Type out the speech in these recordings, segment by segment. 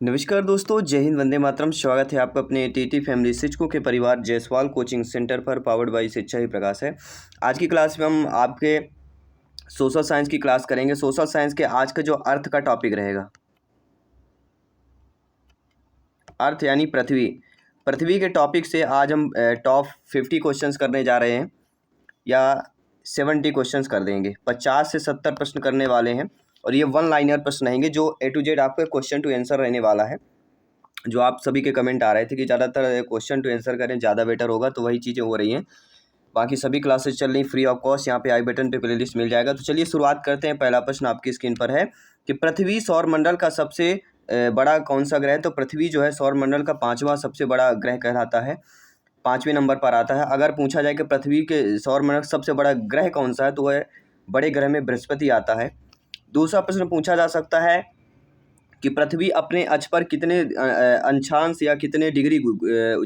नमस्कार दोस्तों, जय हिंद, वंदे मातरम। स्वागत है आपका अपने टीटी फैमिली शिक्षकों के परिवार जायसवाल कोचिंग सेंटर पर, पावर्ड बाय शिक्षा ही प्रकाश है। आज की क्लास में हम आपके सोशल साइंस की क्लास करेंगे। सोशल साइंस के आज का जो अर्थ का टॉपिक रहेगा, अर्थ यानी पृथ्वी। पृथ्वी के टॉपिक से आज हम टॉप 50 क्वेश्चंस करने जा रहे हैं, या 70 क्वेश्चंस कर देंगे। 50 से 70 प्रश्न करने वाले हैं, और ये वन लाइनर प्रश्न रहेंगे जो A to Z आपका क्वेश्चन टू आंसर रहने वाला है। जो आप सभी के कमेंट आ रहे थे कि ज़्यादातर क्वेश्चन टू आंसर करें, ज़्यादा बेटर होगा, तो वही चीज़ें हो रही हैं। बाकी सभी क्लासेस चल रही फ्री ऑफ कॉस्ट। यहाँ पे आई बटन पे प्लेलिस्ट मिल जाएगा। तो चलिए शुरुआत करते हैं। पहला प्रश्न आपकी स्क्रीन पर है कि पृथ्वी सौरमंडल का सबसे बड़ा कौन सा ग्रह है। तो पृथ्वी जो है सौरमंडल का 5वां सबसे बड़ा ग्रह कहलाता है, 5वें नंबर पर आता है। अगर पूछा जाए कि पृथ्वी के सौरमंडल का सबसे बड़ा ग्रह कौन सा है, तो वह बड़े ग्रह में बृहस्पति आता है। दूसरा प्रश्न पूछा जा सकता है कि पृथ्वी अपने अक्ष पर कितने अंशांश या कितने डिग्री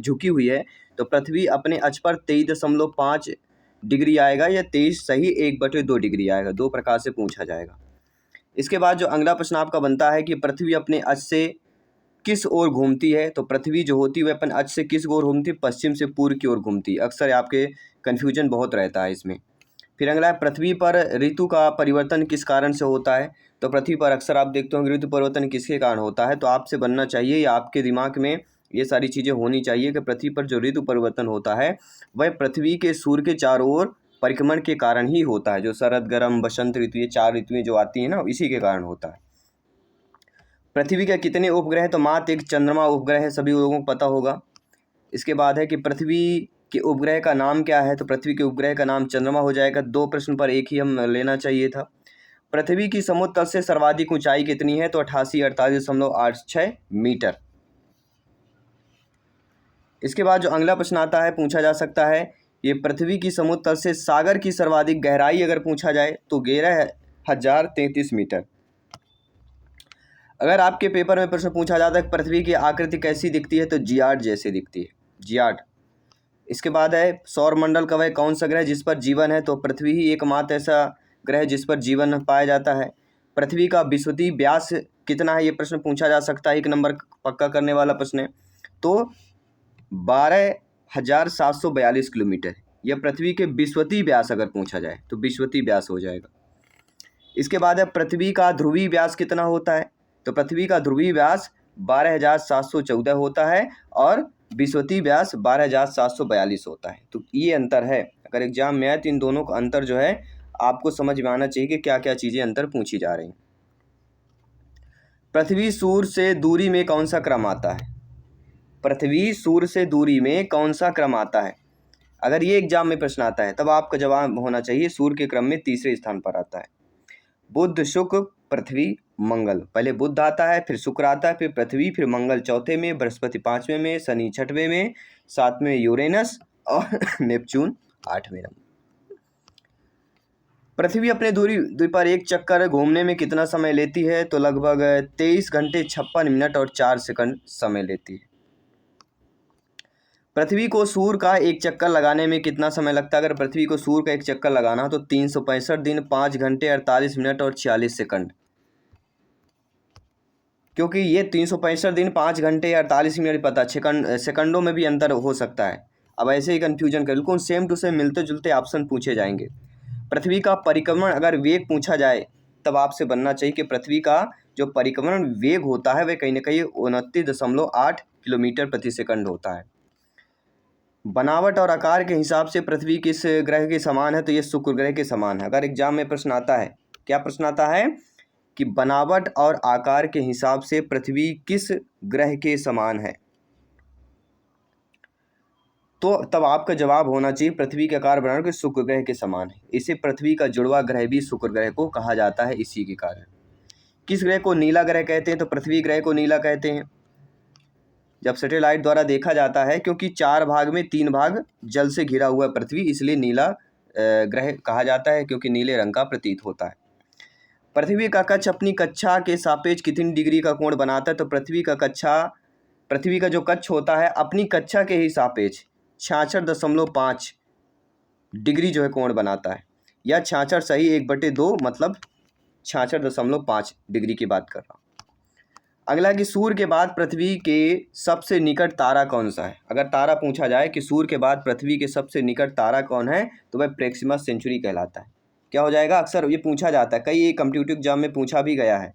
झुकी हुई है। तो पृथ्वी अपने अक्ष पर 23.5 डिग्री आएगा, या 23 सही 1/2 डिग्री आएगा। दो प्रकार से पूछा जाएगा। इसके बाद जो अगला प्रश्न आपका बनता है कि पृथ्वी अपने अक्ष से किस ओर घूमती है। तो पृथ्वी जो होती है वह अपने अक्ष से किस ओर घूमती है, पश्चिम से पूर्व की ओर घूमती है। अक्सर आपके कन्फ्यूजन बहुत रहता है इसमें। फिर अगला है पृथ्वी पर ऋतु का परिवर्तन किस कारण से होता है। तो पृथ्वी पर अक्सर आप देखते होंगे ऋतु परिवर्तन किसके कारण होता है। तो आपसे बनना चाहिए, या आपके दिमाग में ये सारी चीज़ें होनी चाहिए कि पृथ्वी पर जो ऋतु परिवर्तन होता है वह पृथ्वी के सूर्य के चारों ओर परिक्रमण के कारण ही होता है। जो शरद, गर्म, बसंत ऋतु, ये 4 ऋतुएं जो आती हैं ना, इसी के कारण होता है। पृथ्वी के कितने उपग्रह। तो मात्र एक चंद्रमा उपग्रह है, सभी लोगों को पता होगा। इसके बाद है कि पृथ्वी के उपग्रह का नाम क्या है। तो पृथ्वी के उपग्रह का नाम चंद्रमा हो जाएगा। 2 प्रश्न पर एक ही हम लेना चाहिए था। पृथ्वी की समुद्र तल से सर्वाधिक ऊंचाई कितनी है। तो 88.86 मीटर। इसके बाद जो अगला प्रश्न आता है, पूछा जा सकता है ये पृथ्वी की समुद्र तल से सागर की सर्वाधिक गहराई अगर पूछा जाए तो 11,033 मीटर। अगर आपके पेपर में प्रश्न पूछा जाता है पृथ्वी की आकृति कैसी दिखती है, तो जियाड जैसे दिखती है, जियाड। इसके बाद है सौरमंडल का वह कौन सा ग्रह जिस पर जीवन है। तो पृथ्वी ही एकमात्र ऐसा ग्रह है जिस पर जीवन पाया जाता है। पृथ्वी का विषुवतीय व्यास कितना है, ये प्रश्न पूछा जा सकता है। 1 नंबर पक्का करने वाला प्रश्न है। तो 12,742 किलोमीटर। यह पृथ्वी के विषुवतीय व्यास अगर पूछा जाए तो विषुवतीय व्यास हो जाएगा। इसके बाद है पृथ्वी का ध्रुवीय व्यास कितना होता है। तो पृथ्वी का ध्रुवीय व्यास 12,714 होता है, और विषुवतीय व्यास 12,742 होता है। तो ये अंतर है। अगर एग्जाम में आए तो इन दोनों का अंतर जो है आपको समझ में आना चाहिए कि क्या क्या चीज़ें अंतर पूछी जा रही हैं। पृथ्वी सूर्य से दूरी में कौन सा क्रम आता है। पृथ्वी सूर्य से दूरी में कौन सा क्रम आता है। अगर ये एग्जाम में प्रश्न आता है तब आपका जवाब होना चाहिए सूर्य के क्रम में तीसरे स्थान पर आता है। बुध, शुक्र, पृथ्वी, मंगल। पहले बुध आता है, फिर शुक्र आता है, फिर पृथ्वी, फिर मंगल चौथे में, बृहस्पति 5वें में, शनि 6वें में, 7वें यूरेनस, और नेपच्यून 8वें नंबर। पृथ्वी अपने दूरी पर एक चक्कर घूमने में कितना समय लेती है। तो लगभग 23 घंटे 56 मिनट और 4 सेकंड समय लेती है। पृथ्वी को सूर्य का एक चक्कर लगाने में कितना समय लगता है। अगर पृथ्वी को सूर्य का एक चक्कर लगाना हो तो 365 दिन, 5 घंटे 48 मिनट और 46 सेकंड। क्योंकि ये 365 दिन, 5 घंटे 48 मिनट पता, सेकंडों में भी अंतर हो सकता है। अब ऐसे ही कन्फ्यूजन कर, बिल्कुल सेम टू सेम मिलते जुलते ऑप्शन पूछे जाएंगे। पृथ्वी का परिक्रमण अगर वेग पूछा जाए तब आपसे बनना चाहिए कि पृथ्वी का जो परिक्रमण वेग होता है वह कहीं ना कहीं 29.8 किलोमीटर प्रति सेकंड होता है। बनावट और आकार के हिसाब से पृथ्वी किस ग्रह के समान है। तो ये शुक्र ग्रह के समान है। अगर एग्जाम में प्रश्न आता है, क्या प्रश्न आता है कि बनावट और आकार के हिसाब से पृथ्वी किस ग्रह के समान है, तो तब आपका जवाब होना चाहिए पृथ्वी के आकार बनावट के शुक्र ग्रह के समान है। इसे पृथ्वी का जुड़वा ग्रह भी शुक्र ग्रह को कहा जाता है इसी के कारण। किस ग्रह को नीला ग्रह कहते हैं। तो पृथ्वी ग्रह को नीला कहते हैं जब सैटेलाइट द्वारा देखा जाता है, क्योंकि 4 भाग में 3 भाग जल से घिरा हुआ है पृथ्वी, इसलिए नीला ग्रह कहा जाता है, क्योंकि नीले रंग का प्रतीत होता है। पृथ्वी का कक्ष अपनी कक्षा के सापेक्ष कितनी डिग्री का कोण बनाता है। तो पृथ्वी का जो कक्ष होता है अपनी कक्षा के ही सापेक्ष 66.5 डिग्री जो है कोण बनाता है, या 66 सही 1/2, मतलब 66.5 डिग्री की बात कर रहा हूँ। अगला कि सूर्य के बाद पृथ्वी के सबसे निकट तारा कौन सा है। अगर तारा पूछा जाए कि सूर्य के बाद पृथ्वी के सबसे निकट तारा कौन है तो वह प्रेक्सिमस सेंचुरी कहलाता है। क्या हो जाएगा, अक्सर ये पूछा जाता है, कई कॉम्पिटिटिव एग्जाम में पूछा भी गया है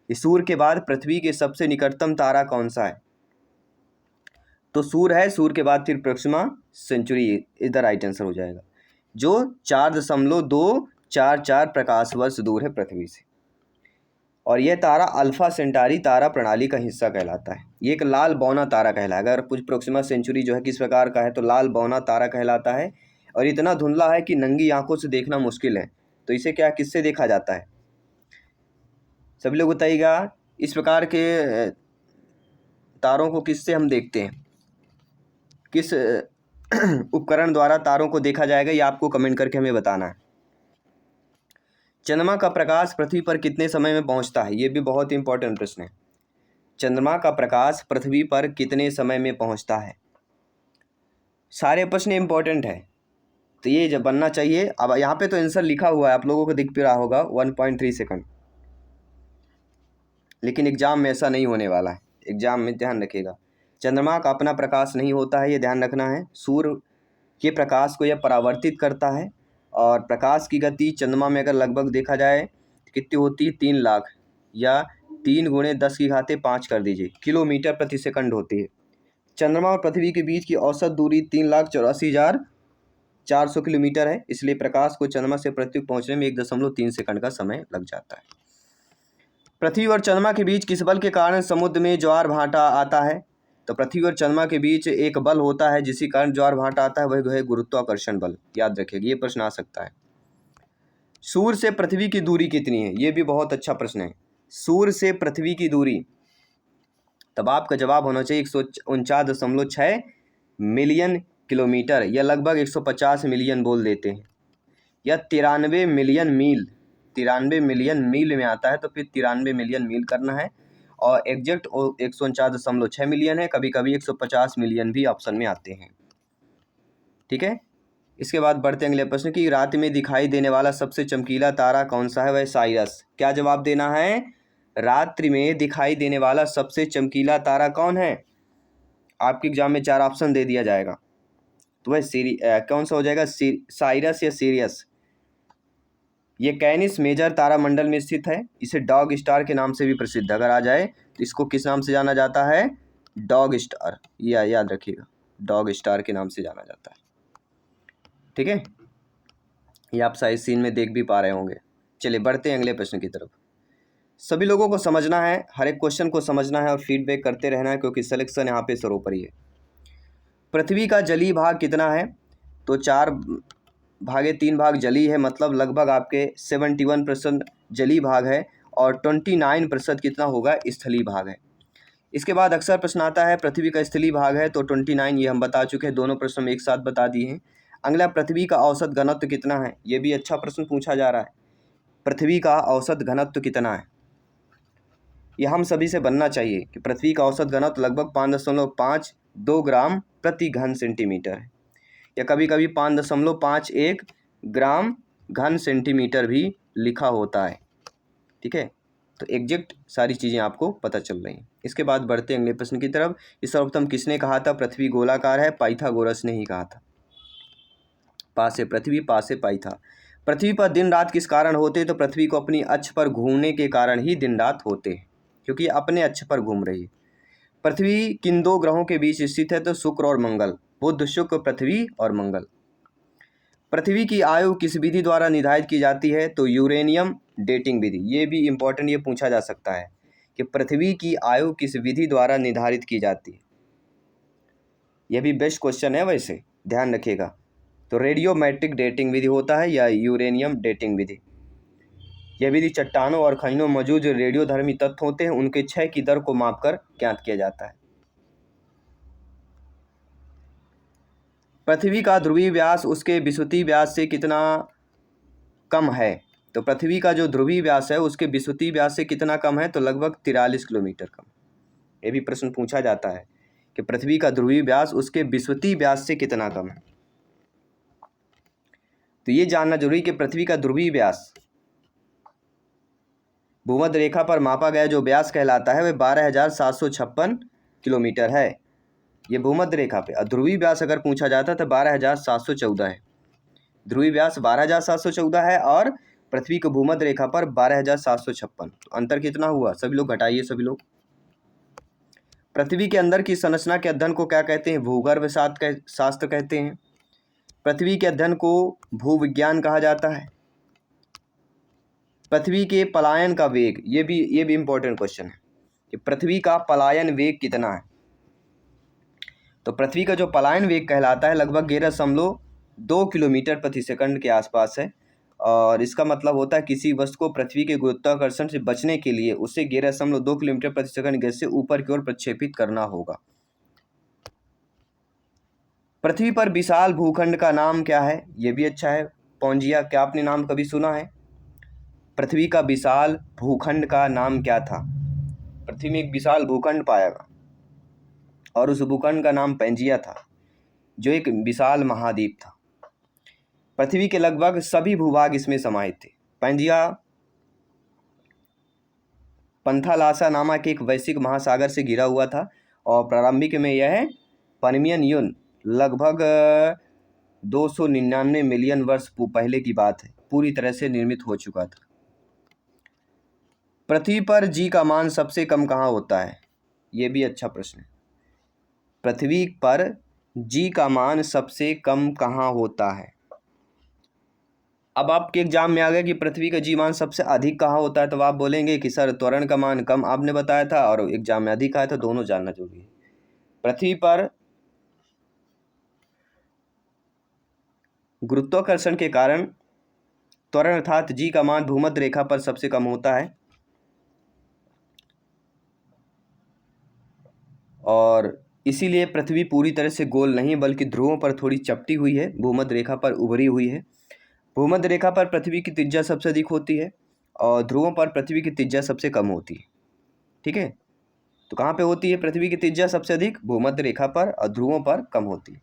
कि सूर्य के बाद पृथ्वी के सबसे निकटतम तारा कौन सा है, तो सूर्य है, सूर्य के बाद फिर प्रोक्सिमा सेंचुरी इधर राइट आंसर हो जाएगा, जो 4.244 प्रकाश वर्ष दूर है पृथ्वी से। और यह तारा अल्फा सेंटारी तारा प्रणाली का हिस्सा कहलाता है। ये एक लाल बौना तारा कहलाएगा। अगर कुछ प्रोक्सिमा सेंचुरी जो है किस प्रकार का है तो लाल बौना तारा कहलाता है, और इतना धुंधला है कि नंगी आंखों से देखना मुश्किल है। तो इसे क्या किससे देखा जाता है, सभी लोग बताइएगा। इस प्रकार के तारों को किससे हम देखते हैं, किस उपकरण द्वारा तारों को देखा जाएगा, ये आपको कमेंट करके हमें बताना है। चंद्रमा का प्रकाश पृथ्वी पर कितने समय में पहुंचता है, ये भी बहुत इंपॉर्टेंट प्रश्न है। चंद्रमा का प्रकाश पृथ्वी पर कितने समय में पहुंचता है, सारे प्रश्न इंपॉर्टेंट है तो ये जब बनना चाहिए। अब यहाँ पे तो आंसर लिखा हुआ है, आप लोगों को दिख भी रहा होगा 1.3 सेकंड, लेकिन एग्जाम में ऐसा नहीं होने वाला है। एग्जाम में ध्यान रखिएगा, चंद्रमा का अपना प्रकाश नहीं होता है, ये ध्यान रखना है। सूर्य के प्रकाश को यह परावर्तित करता है, और प्रकाश की गति चंद्रमा में अगर लगभग देखा जाए तो कितनी होती है, 3 लाख या 3 × 10⁵ कर दीजिए किलोमीटर प्रति सेकंड होती है। चंद्रमा और पृथ्वी के बीच की औसत दूरी 3,84,400 किलोमीटर है, इसलिए प्रकाश को चंद्रमा से पृथ्वी पहुंचने में 1.3 सेकंड का समय लग जाता है। पृथ्वी और चंद्रमा के बीच किस बल के कारण समुद्र में ज्वार भाटा आता है, तो पृथ्वी और चंद्रमा के बीच एक बल होता है जिसके कारण ज्वार भाटा आता है, वह है गुरुत्वाकर्षण बल। याद रखिएगा, ये प्रश्न आ सकता है। सूर्य से पृथ्वी की दूरी कितनी है, ये भी बहुत अच्छा प्रश्न है। सूर्य से पृथ्वी की दूरी, तब आपका जवाब होना चाहिए 149.6 मिलियन किलोमीटर, या लगभग 150 मिलियन बोल देते हैं, या 93 मिलियन मील। 93 मिलियन मील में आता है, तो फिर 93 मिलियन मील करना है, और एग्जैक्ट 149.6 मिलियन है। कभी कभी 150 मिलियन भी ऑप्शन में आते हैं, ठीक है। इसके बाद बढ़ते हैं अगले प्रश्न की, रात में दिखाई देने वाला सबसे चमकीला तारा कौन सा है, वह साइरस। क्या जवाब देना है, रात्रि में दिखाई देने वाला सबसे चमकीला तारा कौन है। आपके एग्जाम में 4 ऑप्शन दे दिया जाएगा, तो वह कौन सा हो जाएगा, साइरस या सीरियस। ये कैनिस मेजर तारामंडल में स्थित है, इसे डॉग स्टार के नाम से भी प्रसिद्ध, अगर आ जाए तो इसको किस नाम से जाना जाता है, डॉग स्टार, याद रखिएगा, डॉग स्टार के नाम से जाना जाता है, ठीक है। ये आप शायद सीन में देख भी पा रहे होंगे। चलिए बढ़ते हैं अगले प्रश्न की तरफ। सभी लोगों को समझना है, हर एक क्वेश्चन को समझना है और फीडबैक करते रहना है, क्योंकि सिलेक्शन यहाँ पे सर्वोपरि है। पृथ्वी का जलीय भाग कितना है, तो 4/3 भाग जलीय है, मतलब लगभग आपके 71% जलीय भाग है, और 29% कितना होगा, स्थलीय भाग है। इसके बाद अक्सर प्रश्न आता है पृथ्वी का स्थलीय भाग है, तो 29, ये हम बता चुके हैं, दोनों प्रश्न हम एक साथ बता दिए हैं। अगला, पृथ्वी का औसत घनत्व कितना है, ये भी अच्छा प्रश्न पूछा जा रहा है। पृथ्वी का औसत घनत्व कितना है, ये हम सभी से बनना चाहिए कि पृथ्वी का औसत घनत्व लगभग 5.52 ग्राम प्रति घन सेंटीमीटर है, या कभी कभी 5.51 ग्राम घन सेंटीमीटर भी लिखा होता है, ठीक है। तो एग्जैक्ट सारी चीज़ें आपको पता चल रही हैं। इसके बाद बढ़ते हैं अगले प्रश्न की तरफ। इस सर्वप्रथम किसने कहा था पृथ्वी गोलाकार है, पाइथागोरस ने ही कहा था। पा से पृथ्वी, पा से पाइथा। पृथ्वी पर दिन रात किस कारण होते, तो पृथ्वी को अपनी अक्ष पर घूमने के कारण ही दिन रात होते हैं, क्योंकि अपने अक्ष पर घूम रही है। पृथ्वी किन 2 ग्रहों के बीच स्थित है, तो शुक्र और मंगल, बुध शुक्र पृथ्वी और मंगल। पृथ्वी की आयु किस विधि द्वारा निर्धारित की जाती है, तो यूरेनियम डेटिंग विधि। ये भी इंपॉर्टेंट, ये पूछा जा सकता है कि पृथ्वी की आयु किस विधि द्वारा निर्धारित की जाती है, यह भी बेस्ट क्वेश्चन है वैसे, ध्यान रखिएगा। तो रेडियोमेट्रिक डेटिंग विधि होता है या यूरेनियम डेटिंग विधि। यह विधि चट्टानों और खनिजों में मौजूद जो रेडियोधर्मी तत्व होते हैं उनके क्षय की दर को मापकर ज्ञात किया जाता है। पृथ्वी का ध्रुवीय व्यास उसके विषुवतीय व्यास से कितना कम है, तो पृथ्वी का जो ध्रुवीय व्यास है उसके विषुवतीय व्यास से कितना कम है, तो लगभग 43 किलोमीटर कम। ये भी प्रश्न पूछा जाता है कि पृथ्वी का ध्रुवीय व्यास उसके विषुवतीय व्यास से कितना कम है। तो ये जानना जरूरी कि पृथ्वी का ध्रुवीय व्यास भूमध्य रेखा पर मापा गया जो व्यास कहलाता है वह 12,756 किलोमीटर है। ये भूमध्य रेखा पे। और ध्रुवीय व्यास अगर पूछा जाता तो 12,714 है। ध्रुवीय व्यास 12,714 है और पृथ्वी को भूमध्य रेखा पर 12,756। तो अंतर कितना हुआ? सभी लोग घटाइए सभी लोग। पृथ्वी के अंदर की संरचना के अध्ययन को क्या कहते हैं? भूगर्भ शास्त्र कहते हैं। पृथ्वी के अध्ययन को भूविज्ञान कहा जाता है। पृथ्वी के पलायन का वेग, ये भी इंपॉर्टेंट क्वेश्चन है कि पृथ्वी का पलायन वेग कितना है। तो पृथ्वी का जो पलायन वेग कहलाता है लगभग 11.2 किलोमीटर प्रति सेकंड के आसपास है। और इसका मतलब होता है किसी वस्तु को पृथ्वी के गुरुत्वाकर्षण से बचने के लिए उसे 11.2 किलोमीटर प्रति सेकंड गति से ऊपर की ओर प्रक्षेपित करना होगा। पृथ्वी पर विशाल भूखंड का नाम क्या है? ये भी अच्छा है। पौंजिया, क्या आपने नाम कभी सुना है? पृथ्वी का विशाल भूखंड का नाम क्या था? पृथ्वी में एक विशाल भूखंड पाया गया और उस भूखंड का नाम पैंजिया था, जो एक विशाल महाद्वीप था। पृथ्वी के लगभग सभी भूभाग इसमें समाहित थे। पैंजिया पंथालासा नामक एक वैश्विक महासागर से घिरा हुआ था और प्रारंभिक में यह पर्मियन युग लगभग 299 मिलियन वर्ष पहले की बात है, पूरी तरह से निर्मित हो चुका था। पृथ्वी पर जी का मान सबसे कम कहाँ होता है? ये भी अच्छा प्रश्न है। पृथ्वी पर जी का मान सबसे कम कहाँ होता है? अब आपके एग्जाम में आ गया कि पृथ्वी का जी मान सबसे अधिक कहाँ होता है, तो आप बोलेंगे कि सर त्वरण का मान कम आपने बताया था और एग्जाम में अधिक आया था, दोनों जानना जरूरी है। पृथ्वी पर गुरुत्वाकर्षण के कारण त्वरण अर्थात जी का मान भूमध्य रेखा पर सबसे कम होता है और इसीलिए पृथ्वी पूरी तरह से गोल नहीं बल्कि ध्रुवों पर थोड़ी चपटी हुई है, भूमध्य रेखा पर उभरी हुई है। भूमध्य रेखा पर पृथ्वी की त्रिज्या सबसे अधिक होती है और ध्रुवों पर पृथ्वी की त्रिज्या सबसे कम होती है। ठीक है, तो कहाँ पे होती है पृथ्वी की त्रिज्या सबसे अधिक? भूमध्य रेखा पर, और ध्रुवों पर कम होती है।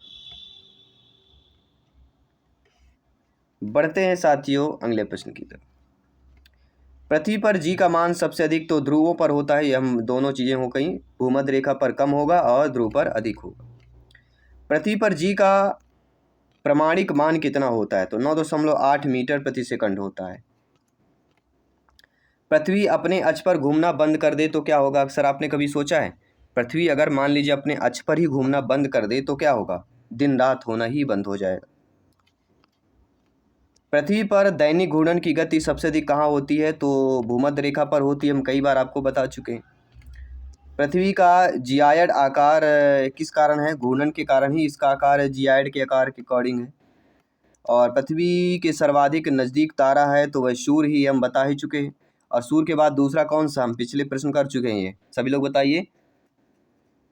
बढ़ते हैं साथियों अगले प्रश्न की तरफ। पृथ्वी पर जी का मान सबसे अधिक तो ध्रुवों पर होता है, ये हम दोनों चीज़ें हो गई। भूमध्य रेखा पर कम होगा और ध्रुव पर अधिक होगा। पृथ्वी पर जी का प्रमाणिक मान कितना होता है? तो 9.8 मीटर प्रति सेकंड होता है। पृथ्वी अपने अक्ष पर घूमना बंद कर दे तो क्या होगा? अक्सर आपने कभी सोचा है? पृथ्वी अगर मान लीजिए अपने अक्ष पर ही घूमना बंद कर दे तो क्या होगा? दिन रात होना ही बंद हो जाएगा। पृथ्वी पर दैनिक घूर्णन की गति सबसे अधिक कहाँ होती है? तो भूमध्य रेखा पर होती है, हम कई बार आपको बता चुके हैं। पृथ्वी का जियायड आकार किस कारण है? घूर्णन के कारण ही इसका आकार जियायड के आकार के अकॉर्डिंग है। और पृथ्वी के सर्वाधिक नज़दीक तारा है तो वह सूर्य ही, हम बता ही चुके हैं। और सूर्य के बाद दूसरा कौन सा? हम पिछले प्रश्न कर चुके हैं, ये सभी लोग बताइए।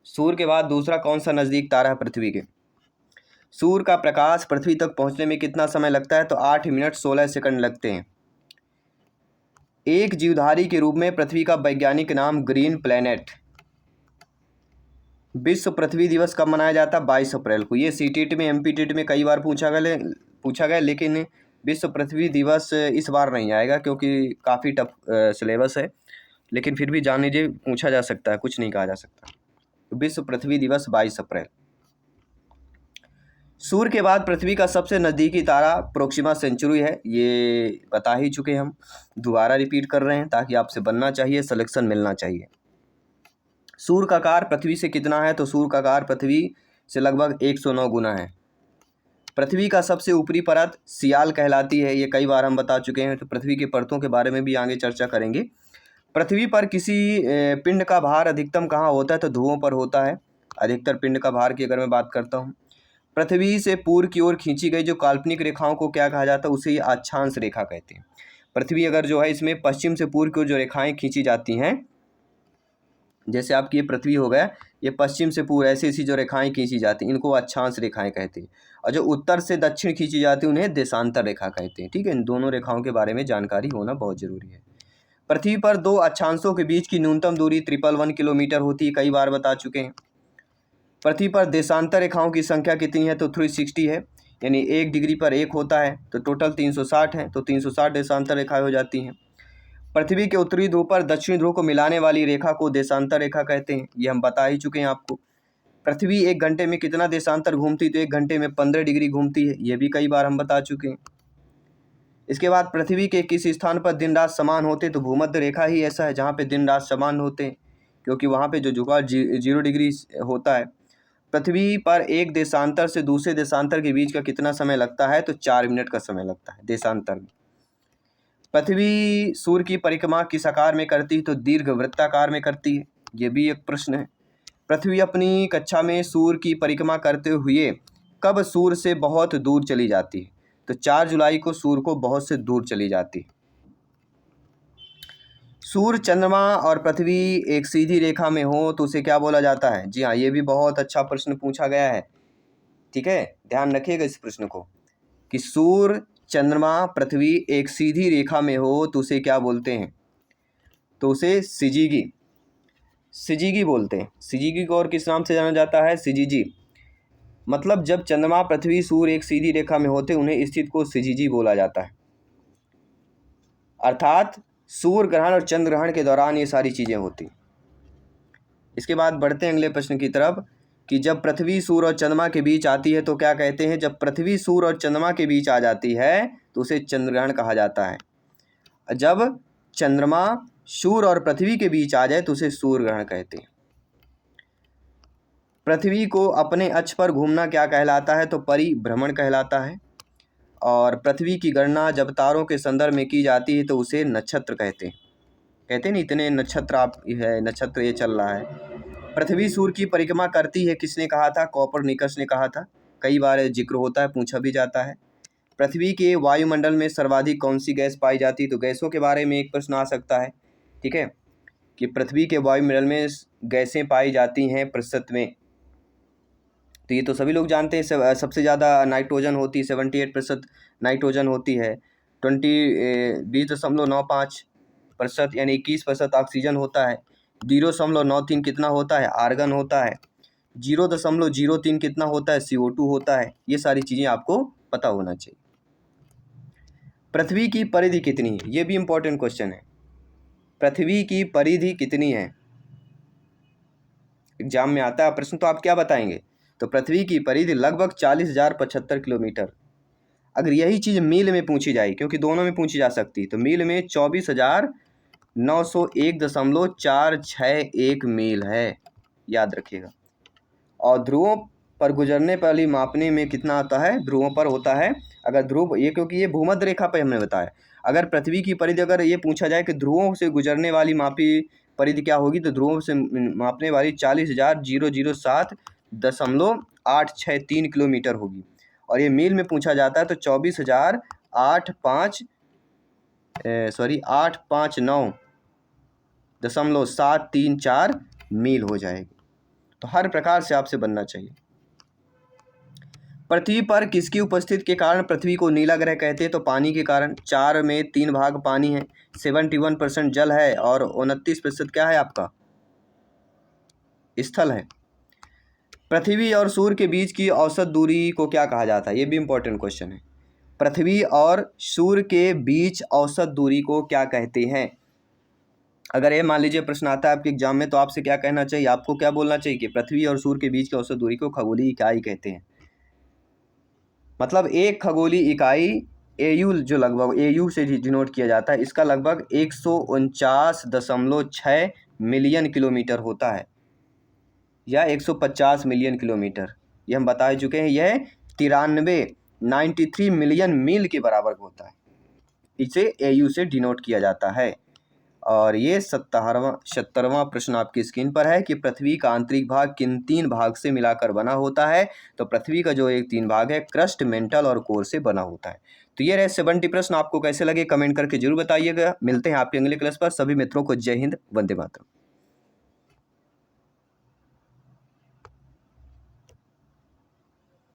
सूर्य के बाद दूसरा कौन सा नज़दीक तारा है पृथ्वी के? सूर्य का प्रकाश पृथ्वी तक पहुंचने में कितना समय लगता है? तो 8 मिनट 16 सेकंड लगते हैं। एक जीवधारी के रूप में पृथ्वी का वैज्ञानिक नाम ग्रीन प्लैनेट। विश्व पृथ्वी दिवस कब मनाया जाता है? 22 अप्रैल को। ये सीटीईटी में, एमपीटीईटी में कई बार पूछा गया, लेकिन विश्व पृथ्वी दिवस इस बार नहीं आएगा क्योंकि काफ़ी टफ सिलेबस है, लेकिन फिर भी जान लीजिए पूछा जा सकता है, कुछ नहीं कहा जा सकता। विश्व पृथ्वी दिवस 22 अप्रैल। सूर्य के बाद पृथ्वी का सबसे नज़दीकी तारा प्रोक्सिमा सेंचुरी है, ये बता ही चुके हम, दोबारा रिपीट कर रहे हैं ताकि आपसे बनना चाहिए, सिलेक्शन मिलना चाहिए। सूर्य का आकार पृथ्वी से कितना है? तो सूर्य का आकार पृथ्वी से लगभग 109 गुना है। पृथ्वी का सबसे ऊपरी परत सियाल कहलाती है, ये कई बार हम बता चुके हैं, तो पृथ्वी की परतों के बारे में भी आगे चर्चा करेंगे। पृथ्वी पर किसी पिंड का भार अधिकतम कहाँ होता है? तो ध्रुवों पर होता है। अधिकतर पिंड का भार की अगर मैं बात करता हूँ, पृथ्वी से पूर्व की ओर खींची गई जो काल्पनिक रेखाओं को क्या कहा जाता है? उसे ये अक्षांश रेखा कहते हैं। पृथ्वी अगर जो है इसमें पश्चिम से पूर्व की ओर जो रेखाएं खींची जाती हैं, जैसे आपकी ये पृथ्वी हो गया, ये पश्चिम से पूर्व ऐसी ऐसी जो रेखाएं खींची जाती हैं इनको अक्षांश रेखाएं कहते हैं, और जो उत्तर से दक्षिण खींची जाती है उन्हें देशांतर रेखा कहते हैं। ठीक है, इन दोनों रेखाओं के बारे में जानकारी होना बहुत जरूरी है। पृथ्वी पर दो अक्षांशों के बीच की न्यूनतम दूरी 111 किलोमीटर होती है, कई बार बता चुके हैं। पृथ्वी पर देशांतर रेखाओं की संख्या कितनी है? तो 360 है, यानी 1 डिग्री पर एक होता है, तो टोटल 360 है, तो 360 देशांतर रेखाएं हो जाती हैं। पृथ्वी के उत्तरी ध्रुव पर दक्षिणी ध्रुव को मिलाने वाली रेखा को देशांतर रेखा कहते हैं, ये हम बता ही चुके हैं आपको। पृथ्वी 1 घंटे में कितना देशांतर घूमती, तो 1 घंटे में 15 डिग्री घूमती है, ये भी कई बार हम बता चुके हैं। इसके बाद पृथ्वी के किस स्थान पर दिन रात समान होते, तो भूमध्य रेखा ही ऐसा है जहाँ पे दिन रात समान होते हैं, क्योंकि वहाँ पे जो झुकाव 0 डिग्री होता है। पृथ्वी पर एक देशांतर से दूसरे देशांतर के बीच का कितना समय लगता है, तो 4 मिनट का समय लगता है देशांतर में। पृथ्वी सूर्य की परिक्रमा किस आकार में करती है, तो दीर्घ वृत्ताकार में करती है, ये भी एक प्रश्न है। पृथ्वी अपनी कक्षा में सूर्य की परिक्रमा करते हुए कब सूर्य से बहुत दूर चली जाती है, तो 4 जुलाई को सूर्य को बहुत से दूर चली जाती है। सूर्य, चंद्रमा और पृथ्वी एक सीधी रेखा में हो तो उसे क्या बोला जाता है। जी हाँ, ये भी बहुत अच्छा प्रश्न पूछा गया है, ठीक है, ध्यान रखिएगा इस प्रश्न को कि सूर्य, चंद्रमा, पृथ्वी एक सीधी रेखा में हो तो उसे क्या बोलते हैं, तो उसे सिजीगी, सिजीगी बोलते हैं। सिजीगी को और किस नाम से जाना जाता है, सिजीजी। मतलब जब चंद्रमा, पृथ्वी, सूर्य एक सीधी रेखा में होते उन्हें स्थित को सिजीजी बोला जाता है। अर्थात सूर्य ग्रहण और चंद्र ग्रहण के दौरान ये सारी चीज़ें होती। इसके बाद बढ़ते हैं अगले प्रश्न की तरफ कि जब पृथ्वी, सूर्य और चंद्रमा के बीच आती है तो क्या कहते हैं। जब पृथ्वी सूर्य और चंद्रमा के बीच आ जाती है तो उसे चंद्र ग्रहण कहा जाता है। जब चंद्रमा, सूर्य और पृथ्वी के बीच आ जाए तो उसे सूर्य ग्रहण कहते हैं। पृथ्वी को अपने अक्ष पर घूमना क्या कहलाता है, तो परिभ्रमण कहलाता है। और पृथ्वी की गणना जब तारों के संदर्भ में की जाती है तो उसे नक्षत्र कहते हैं। कहते हैं ना, इतने नक्षत्र आप है, नक्षत्र ये चल रहा है। पृथ्वी सूर्य की परिक्रमा करती है, किसने कहा था, कोपरनिकस ने कहा था। कई बार जिक्र होता है, पूछा भी जाता है। पृथ्वी के वायुमंडल में सर्वाधिक कौन सी गैस पाई जाती है, तो गैसों के बारे में एक प्रश्न आ सकता है, ठीक है, कि पृथ्वी के वायुमंडल में गैसें पाई जाती हैं प्रतिशत में, तो ये तो सभी लोग जानते हैं। सबसे ज़्यादा नाइट्रोजन होती है, 78% नाइट्रोजन होती है, 20.95% यानी 21% ऑक्सीजन होता है, 0.93 कितना होता है, आर्गन होता है, 0.03 कितना होता है, CO2 होता है। ये सारी चीज़ें आपको पता होना चाहिए। पृथ्वी की परिधि कितनी है, ये भी इम्पोर्टेंट क्वेश्चन है। पृथ्वी की परिधि कितनी है, एग्जाम में आता है प्रश्न, तो आप क्या बताएंगे, तो पृथ्वी की परिधि लगभग 40,075 किलोमीटर। अगर यही चीज़ मील में पूछी जाए, क्योंकि दोनों में पूछी जा सकती, तो मील में 24,901.461 मील है, याद रखिएगा। और ध्रुवों पर गुजरने वाली मापने में कितना आता है, ध्रुवों पर होता है। अगर ध्रुव ये, क्योंकि ये भूमध्य रेखा पर हमने बताया, अगर पृथ्वी की परिधि अगर ये पूछा जाए कि ध्रुवों से गुजरने वाली मापी परिधि क्या होगी, तो ध्रुवों से मापने वाली 40,000.00863 किलोमीटर होगी। और ये मील में पूछा जाता है तो 859.734 मील हो जाएगी। तो हर प्रकार से आपसे बनना चाहिए। पृथ्वी पर किसकी उपस्थिति के कारण पृथ्वी को नीला ग्रह कहते हैं, तो पानी के कारण। 4 में 3 भाग पानी है, 71% जल है और 29% क्या है आपका, स्थल है। पृथ्वी और सूर्य के बीच की औसत दूरी को क्या कहा जाता है, ये भी इम्पोर्टेंट क्वेश्चन है। पृथ्वी और सूर्य के बीच औसत दूरी को क्या कहते हैं। अगर ये मान लीजिए प्रश्न आता है आपके एग्जाम में, तो आपसे क्या कहना चाहिए, आपको क्या बोलना चाहिए कि पृथ्वी और सूर्य के बीच की औसत दूरी को खगोलीय इकाई कहते हैं। मतलब एक खगोलीय इकाई AU, जो लगभग AU से डिनोट किया जाता है, इसका लगभग 149.6 मिलियन किलोमीटर होता है, या 150 मिलियन किलोमीटर, ये हम बता चुके हैं। यह 93 मिलियन मील के बराबर होता है, इसे AU से डिनोट किया जाता है। और ये 77वां प्रश्न आपकी स्क्रीन पर है कि पृथ्वी का आंतरिक भाग किन 3 भाग से मिलाकर बना होता है, तो पृथ्वी का जो एक 3 भाग है, क्रस्ट, मेंटल और कोर से बना होता है। तो ये रहे 70 प्रश्न। आपको कैसे लगे कमेंट करके जरूर बताइएगा। मिलते हैं आपके अगले क्लास पर। सभी मित्रों को जय हिंद, वंदे मातरम।